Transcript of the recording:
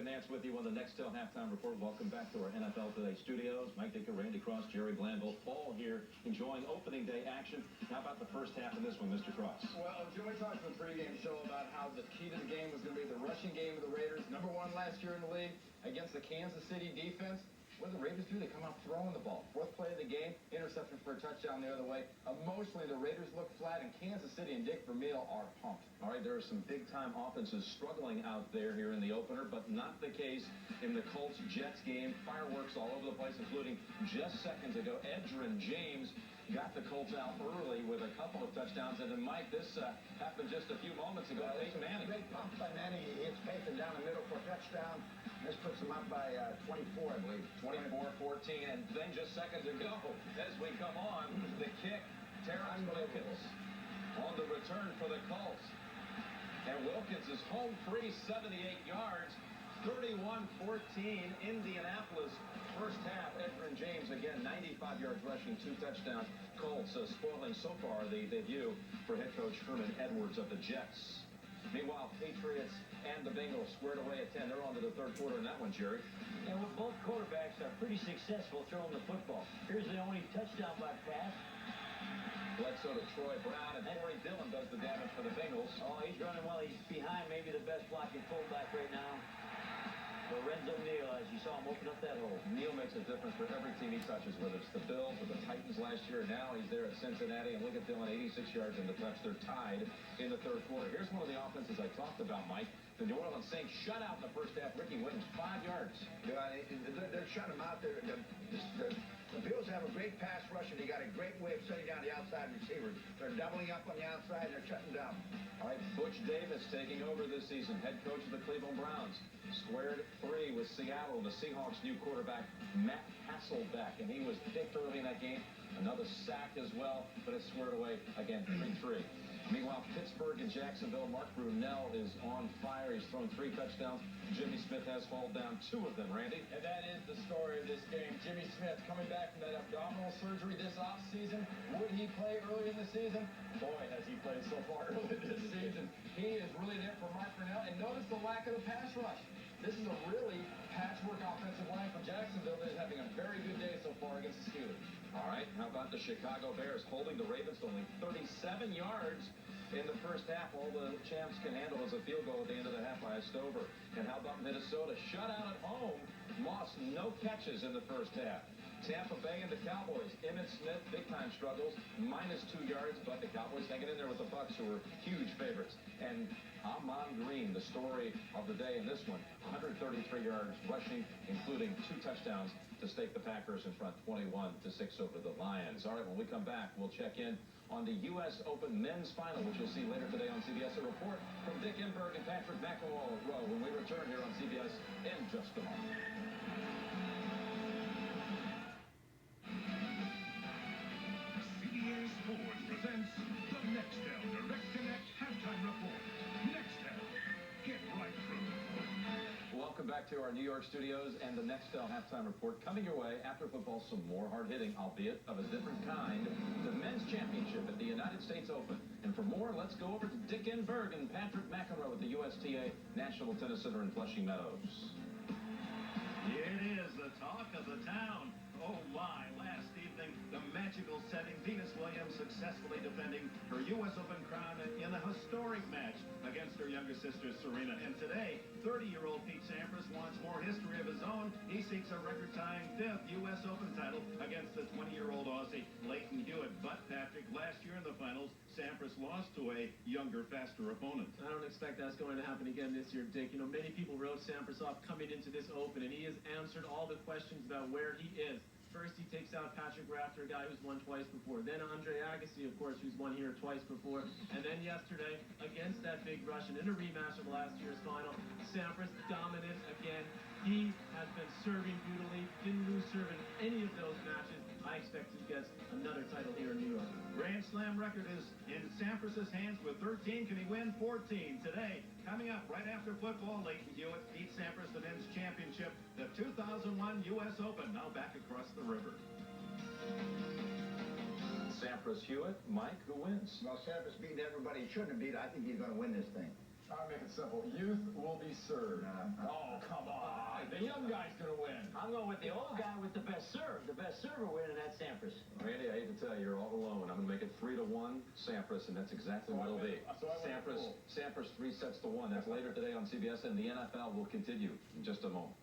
and Nance with you on the Nextel Halftime Report. Welcome back to our NFL Today studios. Mike Dicker, Randy Cross, Jerry Blanville, all here enjoying opening day action. How about the first half of this one, Mr. Cross? Well, Joey talked in the pregame show about how the key to the game was going to be the rushing game of the Raiders. #1 last year in the league against the Kansas City defense. What do the Raiders do? They come out throwing the ball. Fourth play of the game, interception for a touchdown the other way. Emotionally, the Raiders look flat, and Kansas City and Dick Vermeil are pumped. All right, there are some big-time offenses struggling out there here in the opener, but not the case in the Colts-Jets game. Fireworks all over the place, including just seconds ago. Edgerrin James got the Colts out early with a couple of touchdowns. And then, Mike, this happened just a few moments ago. Peyton Manning. Great pump by Manning. He hits Peyton down the middle for a touchdown. This puts him up by 24, I believe. 24-14. And then just seconds ago, as we come on, the kick, Terrence Wilkins on the return for the Colts. And Wilkins is home free, 78 yards, 31-14, Indianapolis. First half, Edgerrin James, again, 95 yards rushing, 2 touchdowns. Colts spoiling so far the debut for head coach Herman Edwards of the Jets. Meanwhile, Patriots and the Bengals squared away at 10. They're on to the third quarter in that one, Jerry. And with both quarterbacks are pretty successful throwing the football. Here's the only touchdown by pass. Bledsoe to Troy Brown, and Henry Dillon does the damage for the Bengals. Oh, he's running well. He's behind maybe the best blocking fullback right now. Lorenzo Neal, as you saw him open up that hole. Neal makes a difference for every team he touches, whether it's the Bills or the Titans last year. Now he's there at Cincinnati, and look at Dillon, 86 yards in the touch. They're tied in the third quarter. Here's one of the offenses I talked about, Mike. The New Orleans Saints shut out in the first half. Ricky Williams, 5 yards. Yeah, they're shutting him out there. The Bills have a great pass rush, and they got a great way of shutting down the outside receivers. They're doubling up on the outside, and they're shutting down. All right, Butch Davis taking over this season, head coach of the Cleveland Browns. Squared 3 with Seattle. The Seahawks' new quarterback, Matt Hasselbeck, and he was picked early in that game. Another sack as well, but it's squared away again, 3-3. Meanwhile, Pittsburgh and Jacksonville, Mark Brunell is on fire. He's thrown 3 touchdowns. Jimmy Smith has hauled down 2 of them, Randy. And that is the story of this game. Jimmy Smith coming back from that abdominal surgery this offseason. Would he play early in the season? Boy, has he played so far early this season. He is really there for Mark Brunell. And notice the lack of the pass rush. This is a really patchwork offensive line for Jacksonville that is having a very good day so far against the Steelers. All right, how about the Chicago Bears holding the Ravens to only 37 yards in the first half? All the champs can handle is a field goal at the end of the half by a Stover. And how about Minnesota? Shut out at home. Moss, no catches in the first half. Tampa Bay and the Cowboys. Emmitt Smith, big-time struggles, -2 yards, but the Cowboys hanging in there with the Bucs, who were huge favorites. And Amon Green, the story of the day in this one, 133 yards rushing, including 2 touchdowns to stake the Packers in front, 21-6 over the Lions. All right, when we come back, we'll check in on the U.S. Open men's final, which you'll see later today on CBS. A report from Dick Enberg and Patrick McEnroe when we return here on CBS in just a moment. CBS Sports presents the Nextel Direct Connect Halftime Report. Nextel, get right through. Welcome back to our New York studios and the Nextel Halftime Report. Coming your way after football, some more hard-hitting, albeit of a different kind, the men's championship at the United States Open. And for more, let's go over to Dick Enberg and Patrick McEnroe at the USTA National Tennis Center in Flushing Meadows. It is the talk of the town. Oh my, last evening, the magical setting, Venus Williams successfully defending her U.S. Open crown in a historic match against her younger sister, Serena. And today, 30-year-old Pete Sampras wants more history of his own. He seeks a record-tying 5th U.S. Open title against the 20-year-old Aussie, Leighton Hewitt. But, Patrick, last year in the finals, Sampras lost to a younger, faster opponent. I don't expect that's going to happen again this year, Dick. You know, many people wrote Sampras off coming into this Open, and he has answered all the questions about where he is. First, he takes out Patrick Rafter, a guy who's won twice before. Then Andre Agassi, of course, who's won here twice before. And then yesterday, against that big Russian, in a rematch of last year's final, Sampras dominant again. He has been serving brutally, didn't lose serve in any of those matches. I expect he gets another title here in New York. Grand Slam record is in Sampras' hands with 13. Can he win 14 today? Coming up right after football, Leighton Hewitt beat Sampras the men's championship, the 2001 U.S. Open, now back across the river. Sampras Hewitt, Mike, who wins? Well, Sampras beat everybody he shouldn't have beat. I think he's going to win this thing. I'll make it so. simple. Youth will be served. Oh, come on. The young guy's going to win. I'm going with the old guy with the best serve. The best server winning at Sampras. Randy, I hate to tell you, you're all alone. I'm going to make it 3-1 Sampras, and that's exactly what it'll be. Sampras 3 sets to 1. That's later today on CBS, and the NFL will continue in just a moment.